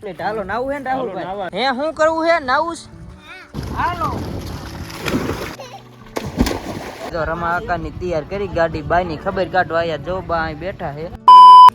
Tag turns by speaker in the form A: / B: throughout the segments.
A: હાલો નાવું હે ને રાહુલભાઈ? હે શું કરવું હે? નાવું હાલો. જો રમા આકાની તૈયાર કરી ગાડી બાઈ ની ખબર કાઢવા આયા. જો બા અહીં બેઠા હે.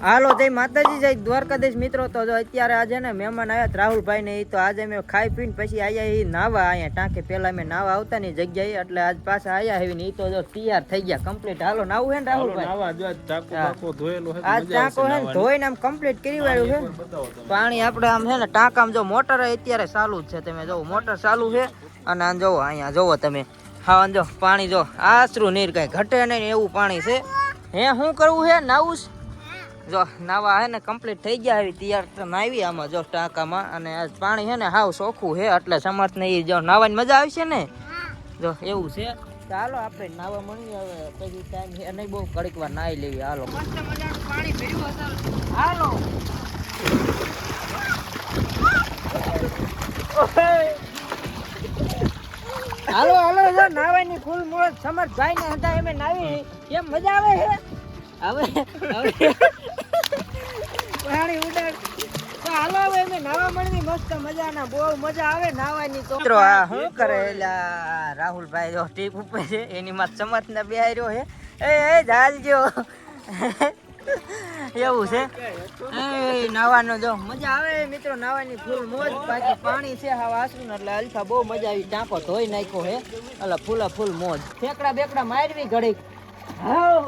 A: હાલો જય માતાજી, જય દ્વારકાધીશ મિત્રો. તો જો અત્યારે આજે ને મહેમાન આવ્યા રાહુલભાઈ ને. તો આજે મેં ખાઈ પીને પછી આયા એ નાવા અહીંયા ટાંકે. પેલા મેં નાવા આવતા ની જગ્યાએ એટલે આજ પાછા આયા હેવી ને. તો જો તૈયાર થઈ ગયા કમ્પ્લીટ. હાલો નાવું હે ને રાહુલભાઈ? આજ ટાંકો હે ને ધોઈને આમ કમ્પ્લીટ કરી વાળ્યું છે. પાણી આપણે આમ છે ને ટાંકામાં જો મોટર અત્યારે ચાલુ જ છે. તમે જો મોટર ચાલુ છે અને આમ જોવો અહીંયા જોવો તમે. હા જો પાણી જો આશરું નીર કઈ ઘટે નહીં એવું પાણી છે. હે શું કરવું હે? નાવું જો નાવા હે ને કમ્પ્લીટ થઈ ગયા આવી તૈયાર તો નાવી આમાં જો ટાંકામાં. અને આ પાણી છે ને હાવ ચોખ્ખું છે એટલે સમર્થ ને જો નાવાની મજા આવશે ને. જો એવું છે. ચાલો આપણે નાવા મળીએ હવે પછી ટાઈમ છે નહીં બહુ કડીક વાર નાહી લેવી. હાલો મસ્ત મજાનું પાણી ભર્યું હશે. હાલો હાલો હાલો જો નાવાની ફૂલ મોજ સમર્થભાઈ ને હતા એમે નાવી કેમ મજા આવે છે. હવે હવે પાણી ઉડાડ તો હાલો હવે અમે નાવા મળવી મસ્ત મજાના બહુ મજા આવે નાવાની. તો મિત્રો આ શું કરે એલા રાહુલભાઈ જો ટીપ ઉપર છે એની માં સમર્થ ને બેહાર્યો છે. એ જાલજો એવું છે. એ નાવાનો જો મજા આવે મિત્રો નાવાની ફૂલ મોજ. બાકી પાણી છે હા આસરું એટલે અલ્ફા બહુ મજા આવી. ટાંકો ધોઈ નાખ્યો હે એટલે ફૂલા ફૂલ મોજ. ફેકડા બેકડા મારવી ઘડીક. હાવ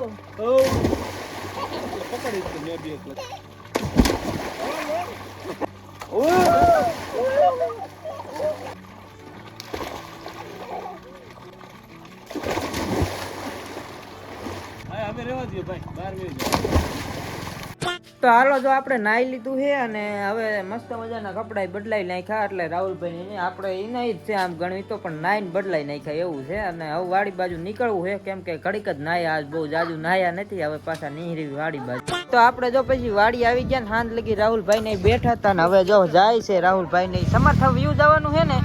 A: તો હાલો જો આપણે નાઈ લીધું છે અને હવે મસ્ત મજાના કપડા બદલાઈ નાખ્યા. એટલે રાહુલભાઈ આપણે એના જ છે આમ ગણવી તો પણ નાઈને બદલાઈ નાખ્યા એવું છે. અને હવે વાડી બાજુ નીકળવું છે કેમ કે ઘડીક જ નાયા આજ બહુ જાજુ નાયા નથી. હવે પાછા નીહરી વાડી બાજુ. તો આપણે જો પછી વાડી આવી ગયા ને હાંજ લગી રાહુલભાઈ ને બેઠા હતા ને હવે જો જાય છે રાહુલભાઈ ને સમર્થ વ્યૂ જવાનું છે ને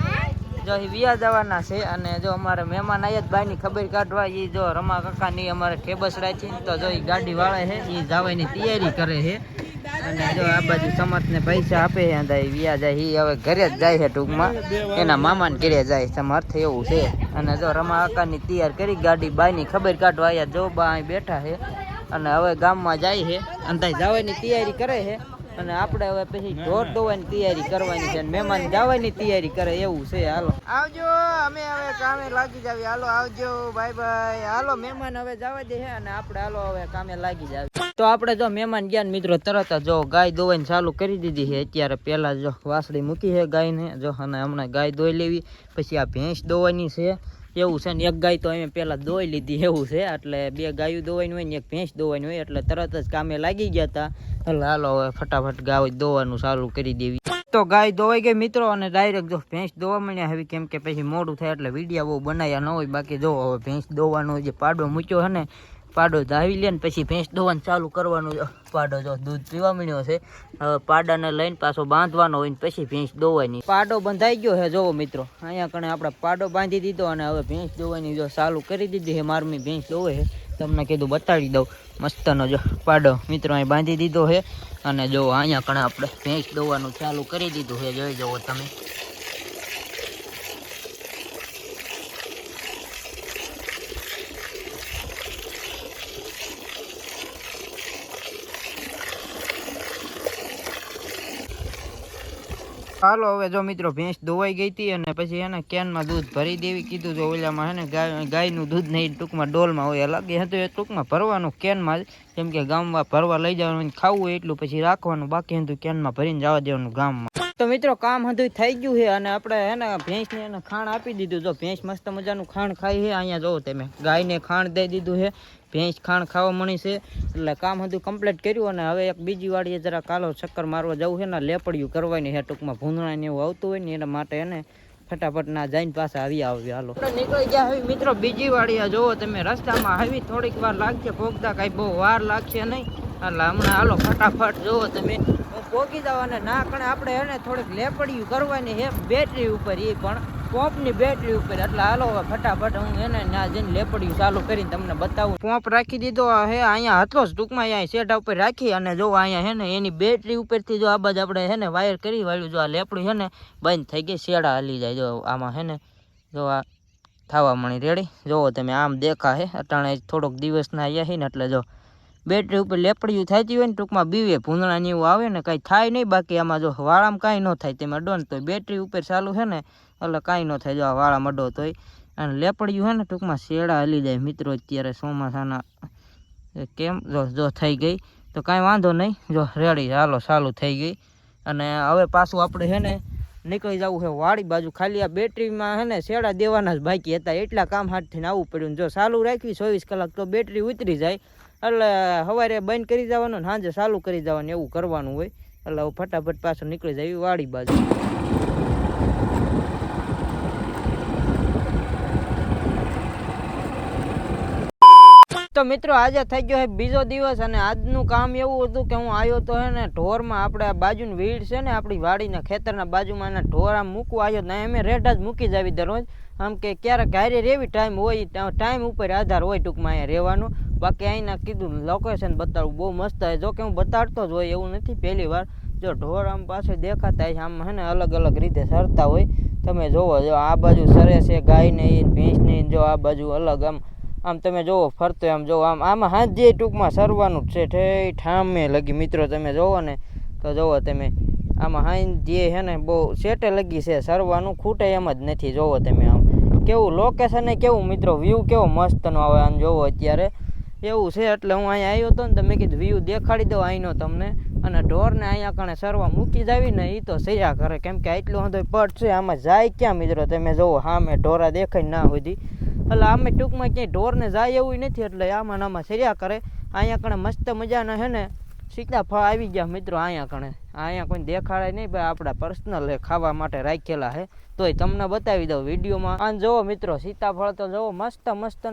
A: જો વિયા જવાના છે. અને જો અમારે મહેમાન આયા બાઈ ની ખબર કાઢવા એ જો રમા કાકા ની અમારે ઠેબસ રાખી તો જો એ ગાડી વાળે છે એ જવાની તૈયારી કરે છે. અને જો આ બાજુ સમર્થ ને પૈસા આપે છે વિયા જાય એ હવે ઘરે જ જાય છે ટૂંકમાં એના મામા ને ઘરે જાય સમર્થ એવું છે. અને જો રમા કાકા ની તૈયાર કરી ગાડી બાઈ ની ખબર કાઢવા આયા. જો બા અહીં બેઠા છે અને હવે ગામમાં જાય છે અને જવાની તૈયારી કરે છે. અને આપણે હવે પછી ઢોર ધોવાની તૈયારી કરવાની છે. મહેમાન જવાની તૈયારી કરે એવું છે. હાલો આવજો અમે હવે કામે લાગી જાવી. હાલો આવજો બાય બાય. હાલો મહેમાન હવે જવા દે છે અને આપણે હાલો હવે કામે લાગી જાવ. તો આપણે જો મહેમાન ગયા ને મિત્રો તરત જો ગાય દોવાની ચાલુ કરી દીધી છે. અત્યારે પેલા જો વાસળી મૂકી છે ગાય ને જો અને હમણાં ગાય દોઈ લેવી પછી આ ભેંસ દોવાની છે એવું છે ને. એક ગાય તો અમે પેલા દોઈ લીધી એવું છે. એટલે બે ગાયું દોવાની હોય ને એક ભેંસ દોવાની હોય એટલે તરત જ કામે લાગી ગયા હતા. એટલે હાલો હવે ફટાફટ ગાય દોવાનું ચાલુ કરી દેવી. તો ગાય દોવાઈ ગઈ મિત્રો અને ડાયરેક્ટ જો ભેંસ દોવા મળ્યા હવે કેમ કે પછી મોડું થાય એટલે વિડીયો બહુ બનાવ્યા ન હોય. બાકી જો હવે ભેંસ દોવાનો જે પાડો મૂક્યો છે ને પાડો ધાવી લે ને પછી ભેંસ દોવાનું ચાલુ કરવાનું. પાડો જો દૂધ પીવા મળ્યો છે હવે પાડાને લઈને પાછો બાંધવાનો હોય ને પછી ભેંસ દોવાની. પાડો બંધાઈ ગયો છે જોવો મિત્રો. અહીંયા કણે આપણે પાડો બાંધી દીધો અને હવે ભેંસ દોવાની જો ચાલુ કરી દીધી છે. મારમી ભેંસ દોવે છે તમને કીધું બતાડી દઉં. મસ્તનો જો પાડો મિત્રો અહીં બાંધી દીધો છે. અને જો અહીંયા કણે આપણે ભેંસ દોવાનું ચાલુ કરી દીધું છે જોઈ જવો તમે. હાલો હવે જો મિત્રો ભેંસ દોવાઈ ગઈ હતી અને પછી એને કેનમાં દૂધ ભરી દેવી કીધું. જો ઓલામાં હે ને ગાયનું દૂધ નહીં ટૂંકમાં ડોલમાં હોય લાગે હતું એ ટૂંકમાં ભરવાનું કેનમાં જ. કેમ કે ગામમાં ભરવા લઈ જવાનું ખાવું હોય એટલું પછી રાખવાનું બાકી હતું કેનમાં ભરીને જવા દેવાનું ગામમાં. તો મિત્રો કામ હતું થઈ ગયું છે અને આપણે હે ને ભેંસને એને ખાણ આપી દીધું. જો ભેંસ મસ્ત મજાનું ખાણ ખાય છે. અહીંયા જોવો તમે ગાયને ખાણ દઈ દીધું છે. ભેંસ ખાણ ખાવા મળી છે એટલે કામ હતું કમ્પ્લીટ કર્યું. અને હવે એક બીજી વાડીએ જરા કાલો ચક્કર મારવા જવું છે ને લેપડિયું કરવાની છે ટૂંકમાં ભૂંગળા ને એવું આવતું હોય ને એના માટે એને ફટાફટ ના જઈને પાછા આવી. હાલો નીકળી ગયા હવે મિત્રો બીજી વાડીએ. જોવો તમે રસ્તામાં આવી થોડીક વાર લાગશે પોગતા કઈ બહુ વાર લાગશે નહીં. એટલે હમણાં હાલો ફટાફટ જોવો તમે હું પોગી જાવ. અને ના કણે આપણે એને થોડીક લેપડિયું કરવાની છે બેટરી ઉપર એ પણ પંપની બેટરી ઉપર. એટલે હાલો હવે ફટાફટ હું એને ત્યાં જઈને લેપડ્યું ચાલુ કરીને તમને બતાવું. પંપ રાખી દીધો હે અહીંયા હતો જ ટૂંકમાં, અહીંયા સેટ ઉપર રાખી અને જો અહીંયા હે ને એની બેટરી ઉપરથી જો આ બાજુ આપણે હે ને વાયર કરી વાળ્યું. જો આ લેપડી છે ને બંધ થઈ ગઈ, શેડા હલી જાય. જો આમાં હે ને જો આ થવા મળી રેડી. જોવો તમે આમ દેખા હે અટાણે થોડોક દિવસના આવ્યા છે ને એટલે જો બેટરી ઉપર લેપડિયું થતી હોય ને ટૂંકમાં બીવે ભૂંદણા ને એવું આવે ને કાંઈ થાય નહીં. બાકી આમાં જો વાળામાં કાંઈ ન થાય, તમે અડો ને તો બેટરી ઉપર ચાલુ છે ને એટલે કાંઈ ન થાય. જો આ વાળામાં અડો તોય અને લેપડિયું છે ને ટૂંકમાં શેડા હલી જાય મિત્રો. અત્યારે ચોમાસાના કેમ જો થઈ ગઈ તો કાંઈ વાંધો નહીં. જો રેડી હાલો ચાલુ થઈ ગઈ. અને હવે પાછું આપણે છે ને નીકળી જવું છે વાડી બાજુ. ખાલી આ બેટરીમાં છે ને શેડા દેવાના જ બાકી હતા, એટલા કામ હાથ થઈને આવવું પડ્યું. જો ચાલુ રાખવી 24 કલાક તો બેટરી ઉતરી જાય, એટલે સવારે બંધ કરી જવાનું, સાંજે ચાલુ કરી જવાનું, એવું કરવાનું હોય. એટલે હું ફટાફટ પાછું નીકળી જાય વાડી બાજુ. તો મિત્રો આજે થઈ ગયો છે બીજો દિવસ અને આજનું કામ એવું હતું કે હું આવ્યો તો હે ને ઢોરમાં આપણે આ બાજુની વીડ છે ને આપણી વાડીના ખેતરના બાજુમાં એના ઢોર આમ મૂકવા આવ્યો. ને અમે રેઢા જ મૂકી જાવી દરરોજ, આમ કે ક્યારેક હારે રેવી ટાઈમ હોય, ટાઈમ ઉપર આધાર હોય ટૂંકમાં અહીંયા રહેવાનું. બાકી અહીંના કીધું લોકેશન બતાડવું બહુ મસ્ત હોય. જો કે હું બતાડતો જ હોય એવું નથી પહેલી વાર. જો ઢોર આમ પાસે દેખાતા હોય આમ હે ને અલગ અલગ રીતે સરતા હોય. તમે જોવો જો આ બાજુ સરે છે ગાય નહીં ભેંસ નહીં, જો આ બાજુ અલગ આમ તમે જોવો ફરતો આમ જોવો આમાં હાજે ટૂંકમાં સરવાનું જ છે ઠેઠ ઠામે લગી મિત્રો. તમે જોવો ને તો જોવો તમે આમાં હાઈન જે છે ને બહુ સેટે લગી છે સરવાનું, ખૂટે એમ જ નથી. જોવો તમે આમ કેવું લોકેશન એ કેવું મિત્રો, વ્યૂ કેવો મસ્તનો આવે આમ જોવો અત્યારે એવું છે. એટલે હું અહીંયા આવ્યો હતો ને તો મેં કીધું વ્યૂ દેખાડી દઉં અહીંનો તમને. અને ઢોરને અહીંયા કણે સરવા મૂકી જાવી ને એ તો સર્યા કરે, કેમ કે આટલું બધો પટ છે આમાં જાય ક્યાં મિત્રો. તમે જોવો સામે ઢોરા દેખાય ના સુધી, એટલે આમે ટૂંકમાં ક્યાંય ઢોરને જાય એવું નથી. એટલે આમાં સર્યા કરે. અહીંયા કણે મસ્ત મજાના છે ને સીતાફળ આવી ગયા મિત્રો. અહીંયા કોઈ દેખાડે નહીં ભાઈ, આપણા પર્સનલ ખાવા માટે રાખેલા છે. તોય તમને બતાવી દઉં વિડીયોમાં. આમ જોવો મિત્રો સીતાફળ તો જોવો મસ્ત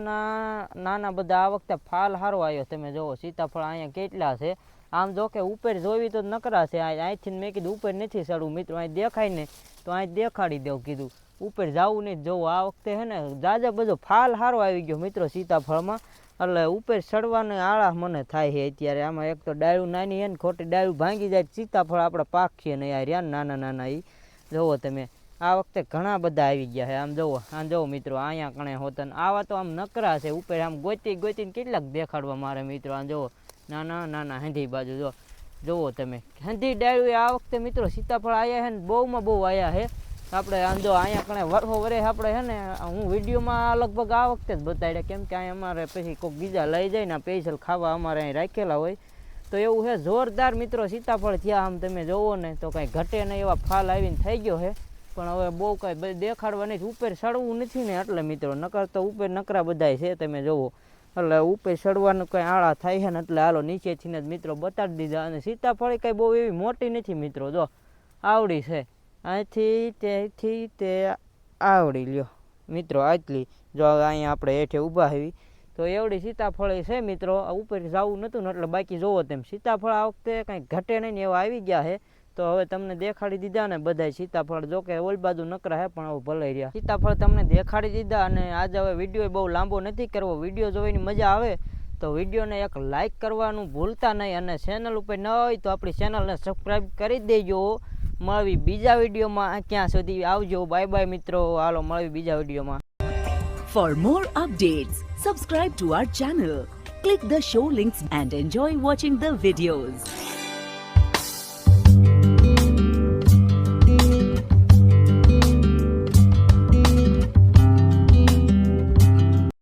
A: નાના બધા. આ વખતે ફાલ સારો આવ્યો. તમે જોવો સીતાફળ અહીંયા કેટલા છે. આમ જો કે ઉપર જોવી તો નકરા છે. અહીંથી મેં કીધું ઉપર નથી ચડવું મિત્રો, અહીં દેખાય ને તો અહીં દેખાડી દઉં કીધું. ઉપર જવું નહીં. જોવો આ વખતે છે ને જાજો બધો ફાલ સારો આવી ગયો મિત્રો સીતાફળમાં. એટલે ઉપર ચડવાને આળા મને થાય છે અત્યારે. આમાં એક તો ડાળું નાની છે ને ખોટી ડાળું ભાંગી જાય, સીતાફળ આપણે પાક છે ને યાર યાર નાના એ. જોવો તમે આ વખતે ઘણા બધા આવી ગયા છે. આમ જોવો મિત્રો અહીંયા કણે હોતન આવા તો આમ નકરા છે. ઉપર આમ ગોતીને કેટલાક દેખાડવા મારે મિત્રો. આમ જોવો નાના હંધી બાજુ જોવો તમે હંધી ડાળું આ વખતે મિત્રો સીતાફળ આવ્યા છે ને બહુમાં બહુ આવ્યા છે. આપણે આમ જો અહીંયા કણે વરસો વરે આપણે છે ને હું વિડીયોમાં લગભગ આ વખતે જ બતાડ્યા, કેમ કે અહીંયા અમારે પછી કોઈક બીજા લઈ જાય ને સ્પેશિયલ ખાવા અમારે અહીં રાખેલા હોય. તો એવું છે જોરદાર મિત્રો સીતાફળ થયા. આમ તમે જોવો ને તો કાંઈ ઘટે નહીં એવા ફાલ આવીને થઈ ગયો છે. પણ હવે બહુ કાંઈ દેખાડવા નહીં, ઉપર ચડવું નથી ને એટલે મિત્રો. નકર તો ઉપર નકરા બધાય છે તમે જોવો. એટલે ઉપર ચડવાનું કંઈ આળા થાય છે ને એટલે હાલો નીચેથી જ મિત્રો બતાડી દીધા. અને સીતાફળ કંઈ બહુ એવી મોટી નથી મિત્રો, જો આવડી છે. અહીંથી તે આવડી લ્યો મિત્રો આટલી. જો અહીંયા આપણે હેઠે ઊભા આવી તો એવડી સીતાફળ છે મિત્રો. ઉપર જવું નહોતું ને એટલે બાકી જોવો તેમ સીતાફળ આ વખતે કંઈ ઘટે નહીં ને એવા આવી ગયા છે. તો હવે તમને દેખાડી દીધા ને બધા સીતાફળ. જો કે ઓલ બાજુ નકરા હે પણ હવે ભલે રહ્યા. સીતાફળ તમને દેખાડી દીધા. અને આજે હવે વિડીયો બહુ લાંબો નથી કરવો. વિડીયો જોવાની મજા આવે તો વિડીયોને એક લાઇક કરવાનું ભૂલતા નહીં. અને ચેનલ ઉપર ન હોય તો આપણી ચેનલને સબસ્ક્રાઈબ કરી દેજો. મળવી બીજા વિડીયોમાં. ક્યાં સુધી આવજો. બાય બાય મિત્રો. હાલો મળવી બીજા વિડીયોમાં.
B: For more updates, subscribe to our channel, click the show links and enjoy watching the videos.